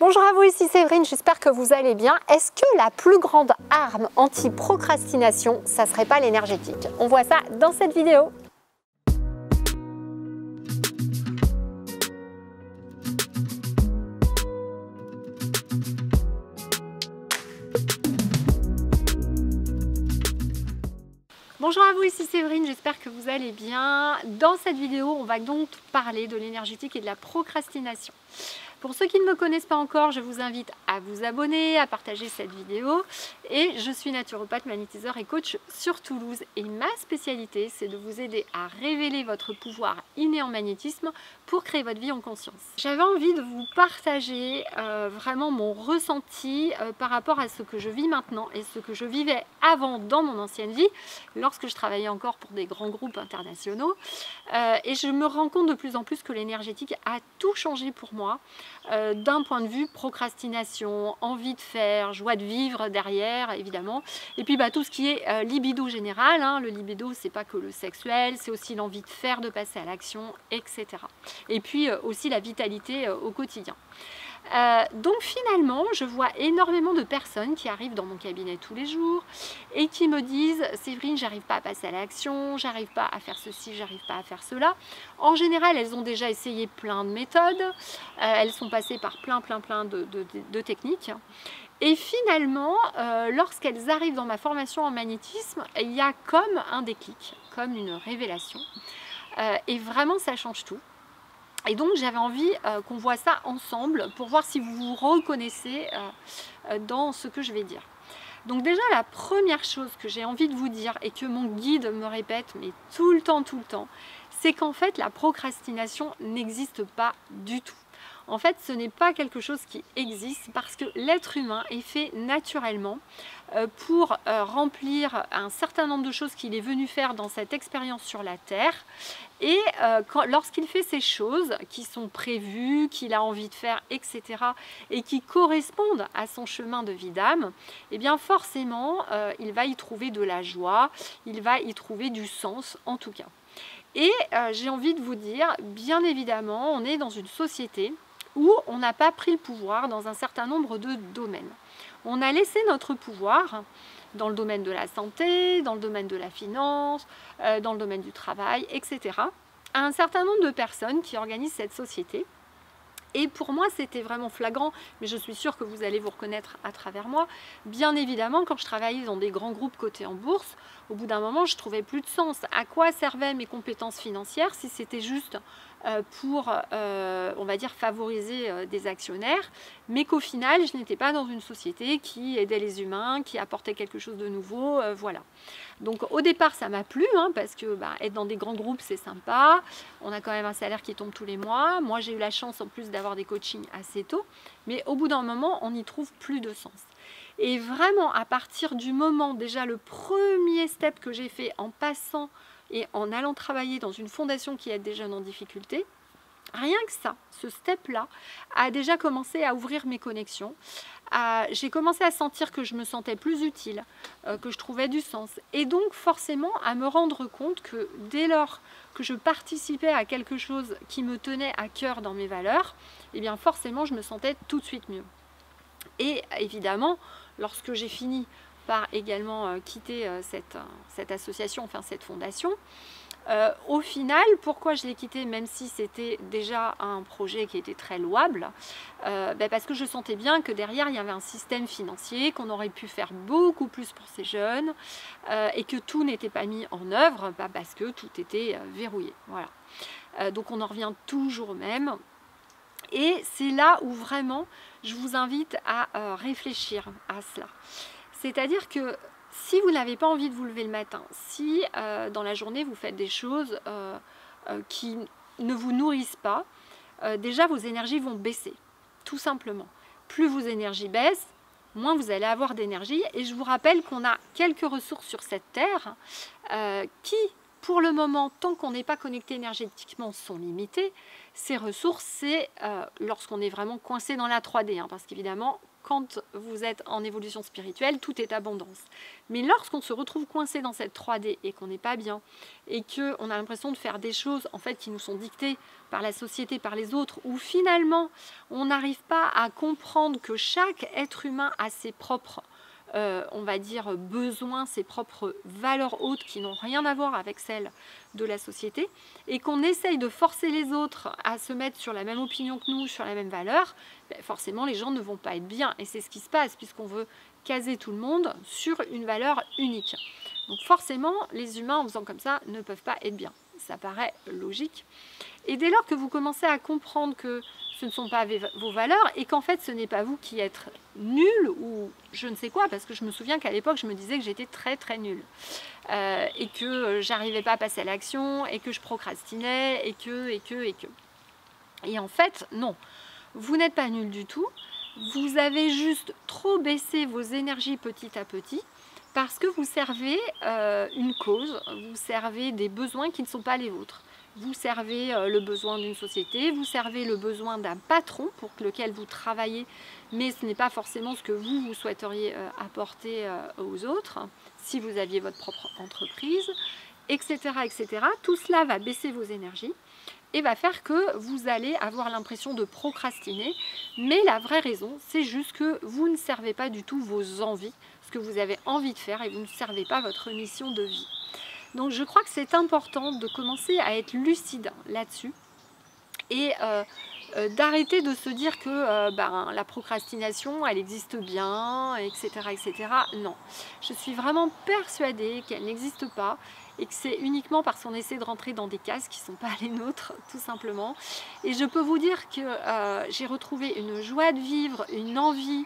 Bonjour à vous, ici Séverine, j'espère que vous allez bien. Est-ce que la plus grande arme anti-procrastination, ça serait pas l'énergétique? On voit ça dans cette vidéo. Bonjour à vous, ici Séverine, j'espère que vous allez bien. Dans cette vidéo, on va donc parler de l'énergétique et de la procrastination. Pour ceux qui ne me connaissent pas encore, je vous invite à vous abonner, à partager cette vidéo. Et je suis naturopathe, magnétiseur et coach sur Toulouse. Et ma spécialité, c'est de vous aider à révéler votre pouvoir inné en magnétisme pour créer votre vie en conscience. J'avais envie de vous partager vraiment mon ressenti par rapport à ce que je vis maintenant et ce que je vivais avant dans mon ancienne vie, lorsque je travaillais encore pour des grands groupes internationaux. Et je me rends compte de plus en plus que l'énergétique a tout changé pour moi. D'un point de vue procrastination, envie de faire, joie de vivre derrière évidemment, et puis tout ce qui est libido général, hein. Le libido, c'est pas que le sexuel, c'est aussi l'envie de faire, de passer à l'action, etc. Et puis aussi la vitalité au quotidien. Donc finalement, je vois énormément de personnes qui arrivent dans mon cabinet tous les jours et qui me disent « Séverine, j'arrive pas à passer à l'action, j'arrive pas à faire ceci, j'arrive pas à faire cela ». En général, elles ont déjà essayé plein de méthodes, elles sont passées par plein de techniques. Et finalement, lorsqu'elles arrivent dans ma formation en magnétisme, il y a comme un déclic, comme une révélation. Et vraiment, ça change tout. Et donc j'avais envie qu'on voit ça ensemble pour voir si vous vous reconnaissez dans ce que je vais dire. Donc déjà la première chose que j'ai envie de vous dire et que mon guide me répète mais tout le temps, c'est qu'en fait la procrastination n'existe pas du tout. En fait, ce n'est pas quelque chose qui existe parce que l'être humain est fait naturellement pour remplir un certain nombre de choses qu'il est venu faire dans cette expérience sur la Terre. Et lorsqu'il fait ces choses qui sont prévues, qu'il a envie de faire, etc., et qui correspondent à son chemin de vie d'âme, eh bien forcément, il va y trouver de la joie, il va y trouver du sens en tout cas. Et j'ai envie de vous dire, bien évidemment, on est dans une société où on n'a pas pris le pouvoir dans un certain nombre de domaines. On a laissé notre pouvoir dans le domaine de la santé, dans le domaine de la finance, dans le domaine du travail, etc., à un certain nombre de personnes qui organisent cette société. Et pour moi, c'était vraiment flagrant, mais je suis sûre que vous allez vous reconnaître à travers moi. Bien évidemment, quand je travaillais dans des grands groupes cotés en bourse, au bout d'un moment, je ne trouvais plus de sens. À quoi servaient mes compétences financières si c'était juste pour, on va dire, favoriser des actionnaires, mais qu'au final, je n'étais pas dans une société qui aidait les humains, qui apportait quelque chose de nouveau, voilà. Donc au départ, ça m'a plu, hein, parce que être dans des grands groupes, c'est sympa. On a quand même un salaire qui tombe tous les mois. Moi, j'ai eu la chance en plus d'avoir des coachings assez tôt, mais au bout d'un moment, on n'y trouve plus de sens. Et vraiment, à partir du moment, déjà le premier step que j'ai fait en passant et en allant travailler dans une fondation qui aide des jeunes en difficulté, rien que ça, ce step-là, a déjà commencé à ouvrir mes connexions. J'ai commencé à sentir que je me sentais plus utile, que je trouvais du sens. Et donc forcément à me rendre compte que dès lors que je participais à quelque chose qui me tenait à cœur dans mes valeurs, eh bien forcément je me sentais tout de suite mieux. Et évidemment, lorsque j'ai fini par également quitter cette association, enfin cette fondation, au final, pourquoi je l'ai quitté, même si c'était déjà un projet qui était très louable, parce que je sentais bien que derrière il y avait un système financier, qu'on aurait pu faire beaucoup plus pour ces jeunes et que tout n'était pas mis en œuvre parce que tout était verrouillé. Voilà. Donc on en revient toujours au même. Et c'est là où vraiment je vous invite à réfléchir à cela. C'est-à-dire que si vous n'avez pas envie de vous lever le matin, si dans la journée vous faites des choses qui ne vous nourrissent pas, déjà vos énergies vont baisser, tout simplement. Plus vos énergies baissent, moins vous allez avoir d'énergie. Et je vous rappelle qu'on a quelques ressources sur cette terre qui, pour le moment, tant qu'on n'est pas connecté énergétiquement, sont limitées. Ces ressources, c'est lorsqu'on est vraiment coincé dans la 3D, hein, parce qu'évidemment, quand vous êtes en évolution spirituelle, tout est abondance. Mais lorsqu'on se retrouve coincé dans cette 3D et qu'on n'est pas bien, et qu'on a l'impression de faire des choses en fait qui nous sont dictées par la société, par les autres, où finalement on n'arrive pas à comprendre que chaque être humain a ses propres on va dire besoins, ses propres valeurs hautes qui n'ont rien à voir avec celles de la société, et qu'on essaye de forcer les autres à se mettre sur la même opinion que nous, sur la même valeur, ben forcément les gens ne vont pas être bien, et c'est ce qui se passe puisqu'on veut caser tout le monde sur une valeur unique. Donc forcément les humains en faisant comme ça ne peuvent pas être bien, ça paraît logique. Et dès lors que vous commencez à comprendre que ce ne sont pas vos valeurs et qu'en fait ce n'est pas vous qui êtes nul ou je ne sais quoi, parce que je me souviens qu'à l'époque je me disais que j'étais très nulle et que j'arrivais pas à passer à l'action et que je procrastinais et que. Et en fait non, vous n'êtes pas nul du tout, vous avez juste trop baissé vos énergies petit à petit parce que vous servez une cause, vous servez des besoins qui ne sont pas les vôtres. Vous servez le besoin d'une société, vous servez le besoin d'un patron pour lequel vous travaillez, mais ce n'est pas forcément ce que vous souhaiteriez apporter aux autres, si vous aviez votre propre entreprise, etc., etc. Tout cela va baisser vos énergies et va faire que vous allez avoir l'impression de procrastiner, mais la vraie raison, c'est juste que vous ne servez pas du tout vos envies, ce que vous avez envie de faire, et vous ne servez pas votre mission de vie. Donc je crois que c'est important de commencer à être lucide là-dessus et d'arrêter de se dire que la procrastination elle existe bien, etc., etc. Non, je suis vraiment persuadée qu'elle n'existe pas et que c'est uniquement parce qu'on essaie de rentrer dans des cases qui ne sont pas les nôtres, tout simplement. Et je peux vous dire que j'ai retrouvé une joie de vivre, une envie.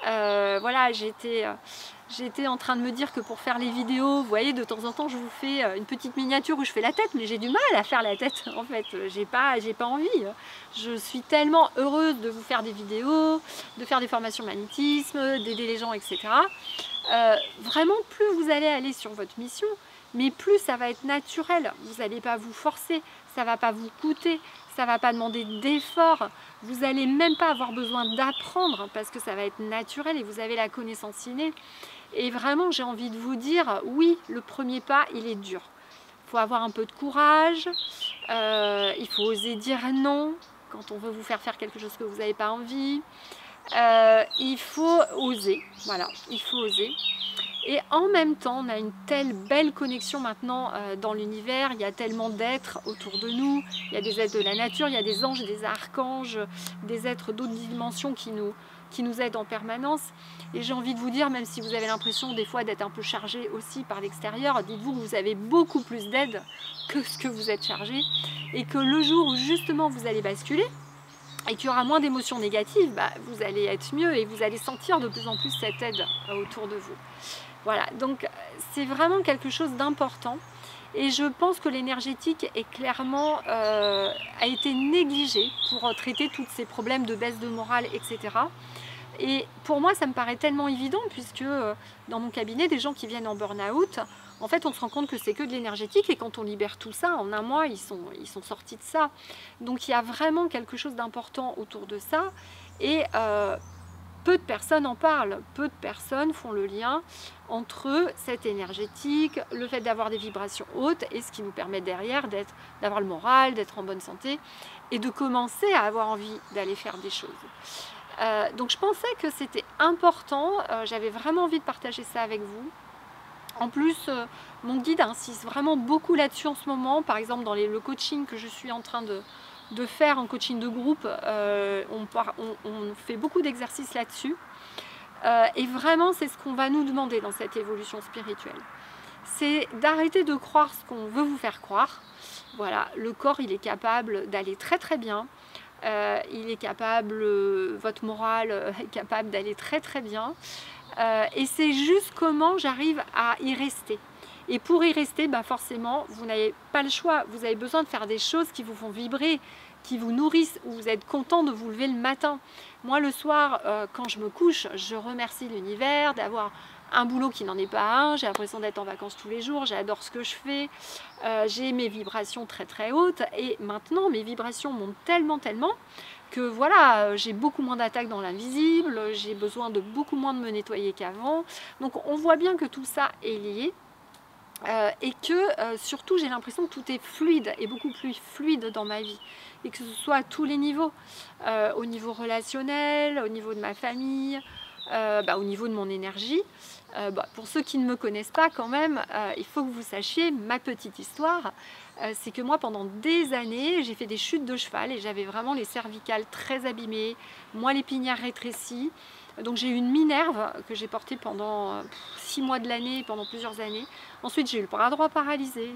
Voilà, j'étais en train de me dire que pour faire les vidéos, vous voyez, de temps en temps je vous fais une petite miniature où je fais la tête, mais j'ai du mal à faire la tête en fait, j'ai pas envie. Je suis tellement heureuse de vous faire des vidéos, de faire des formations magnétisme, d'aider les gens, etc. Vraiment, plus vous allez aller sur votre mission, mais plus ça va être naturel, vous n'allez pas vous forcer, ça ne va pas vous coûter, ça ne va pas demander d'effort, vous n'allez même pas avoir besoin d'apprendre parce que ça va être naturel et vous avez la connaissance innée. Et vraiment j'ai envie de vous dire, oui, le premier pas il est dur, il faut avoir un peu de courage, il faut oser dire non quand on veut vous faire quelque chose que vous n'avez pas envie, il faut oser, voilà, il faut oser. Et en même temps, on a une telle belle connexion maintenant dans l'univers, il y a tellement d'êtres autour de nous, il y a des êtres de la nature, il y a des anges, des archanges, des êtres d'autres dimensions qui nous aident en permanence. Et j'ai envie de vous dire, même si vous avez l'impression des fois d'être un peu chargé aussi par l'extérieur, dites-vous que vous avez beaucoup plus d'aide que ce que vous êtes chargé, et que le jour où justement vous allez basculer, et qu'il y aura moins d'émotions négatives, vous allez être mieux et vous allez sentir de plus en plus cette aide autour de vous. Voilà, donc c'est vraiment quelque chose d'important et je pense que l'énergétique est clairement a été négligée pour traiter tous ces problèmes de baisse de morale, etc. Et pour moi ça me paraît tellement évident puisque dans mon cabinet, des gens qui viennent en burn-out, en fait on se rend compte que c'est que de l'énergétique et quand on libère tout ça, en un mois ils sont sortis de ça. Donc il y a vraiment quelque chose d'important autour de ça et peu de personnes en parlent, peu de personnes font le lien entre cette énergétique, le fait d'avoir des vibrations hautes et ce qui nous permet derrière d'avoir le moral, d'être en bonne santé et de commencer à avoir envie d'aller faire des choses. Donc je pensais que c'était important, j'avais vraiment envie de partager ça avec vous. En plus, mon guide insiste vraiment beaucoup là-dessus en ce moment, par exemple dans le coaching que je suis en train de faire en coaching de groupe, on fait beaucoup d'exercices là-dessus et vraiment c'est ce qu'on va nous demander dans cette évolution spirituelle, c'est d'arrêter de croire ce qu'on veut vous faire croire. Voilà, le corps il est capable d'aller très bien, il est capable, votre morale est capable d'aller très bien, et c'est juste comment j'arrive à y rester. Et pour y rester, forcément, vous n'avez pas le choix. Vous avez besoin de faire des choses qui vous font vibrer, qui vous nourrissent, où vous êtes content de vous lever le matin. Moi, le soir, quand je me couche, je remercie l'univers d'avoir un boulot qui n'en est pas un. J'ai l'impression d'être en vacances tous les jours. J'adore ce que je fais. J'ai mes vibrations très hautes. Et maintenant, mes vibrations montent tellement que voilà, j'ai beaucoup moins d'attaques dans l'invisible, j'ai besoin de beaucoup moins de me nettoyer qu'avant. Donc on voit bien que tout ça est lié. Et que surtout j'ai l'impression que tout est fluide et beaucoup plus fluide dans ma vie, et que ce soit à tous les niveaux, au niveau relationnel, au niveau de ma famille, au niveau de mon énergie. Pour ceux qui ne me connaissent pas quand même, il faut que vous sachiez ma petite histoire. C'est que moi pendant des années j'ai fait des chutes de cheval et j'avais vraiment les cervicales très abîmées, moi l'épinière rétrécie. Donc j'ai eu une minerve que j'ai portée pendant 6 mois de l'année, pendant plusieurs années. Ensuite j'ai eu le bras droit paralysé.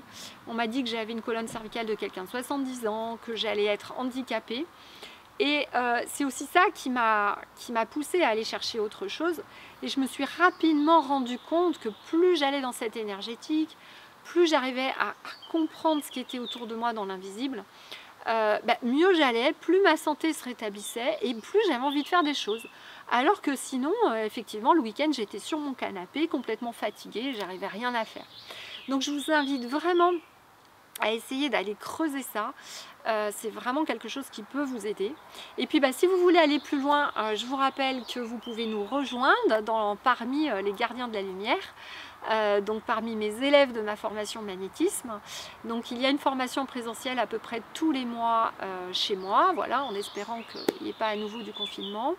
On m'a dit que j'avais une colonne cervicale de quelqu'un de 70 ans, que j'allais être handicapée. Et c'est aussi ça qui m'a poussée à aller chercher autre chose. Et je me suis rapidement rendu compte que plus j'allais dans cette énergétique, plus j'arrivais à comprendre ce qui était autour de moi dans l'invisible, mieux j'allais, plus ma santé se rétablissait et plus j'avais envie de faire des choses. Alors que sinon, effectivement, le week-end, j'étais sur mon canapé, complètement fatiguée, j'arrivais rien à faire. Donc je vous invite vraiment à essayer d'aller creuser ça. C'est vraiment quelque chose qui peut vous aider. Et puis si vous voulez aller plus loin, je vous rappelle que vous pouvez nous rejoindre parmi les gardiens de la lumière, donc parmi mes élèves de ma formation magnétisme. Donc il y a une formation présentielle à peu près tous les mois chez moi, voilà, en espérant qu'il n'y ait pas à nouveau du confinement.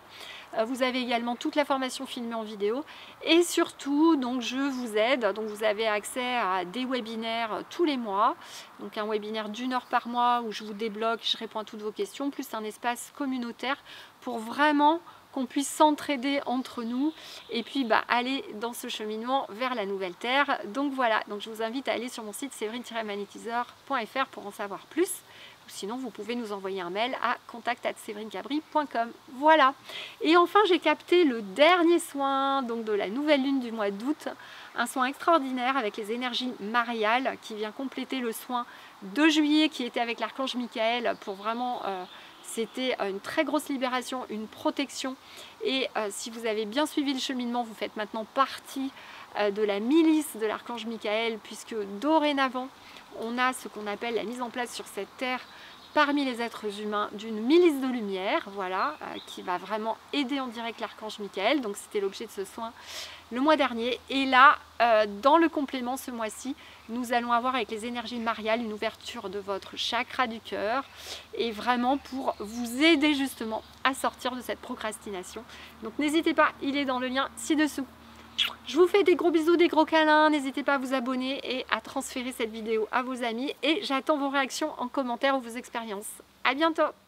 Vous avez également toute la formation filmée en vidéo et surtout donc je vous aide, donc vous avez accès à des webinaires tous les mois, donc un webinaire d'1 heure par mois où je vous débloque, je réponds à toutes vos questions, plus un espace communautaire pour vraiment qu'on puisse s'entraider entre nous et puis aller dans ce cheminement vers la nouvelle terre. Donc voilà, donc je vous invite à aller sur mon site séverine-magnétiseur.fr pour en savoir plus. Ou sinon vous pouvez nous envoyer un mail à contact@severincabri.com. Voilà. Et enfin j'ai capté le dernier soin donc de la nouvelle lune du mois d'août, un soin extraordinaire avec les énergies mariales qui vient compléter le soin de juillet qui était avec l'archange Michael pour vraiment c'était une très grosse libération, une protection. Et si vous avez bien suivi le cheminement, vous faites maintenant partie de la milice de l'archange Michael, puisque dorénavant on a ce qu'on appelle la mise en place sur cette terre parmi les êtres humains d'une milice de lumière, voilà, qui va vraiment aider en direct l'archange Michael. Donc c'était l'objet de ce soin le mois dernier. Et là, dans le complément ce mois-ci, nous allons avoir avec les énergies mariales une ouverture de votre chakra du cœur et vraiment pour vous aider justement à sortir de cette procrastination. Donc n'hésitez pas, il est dans le lien ci-dessous. Je vous fais des gros bisous, des gros câlins, n'hésitez pas à vous abonner et à transférer cette vidéo à vos amis et j'attends vos réactions en commentaire ou vos expériences. À bientôt!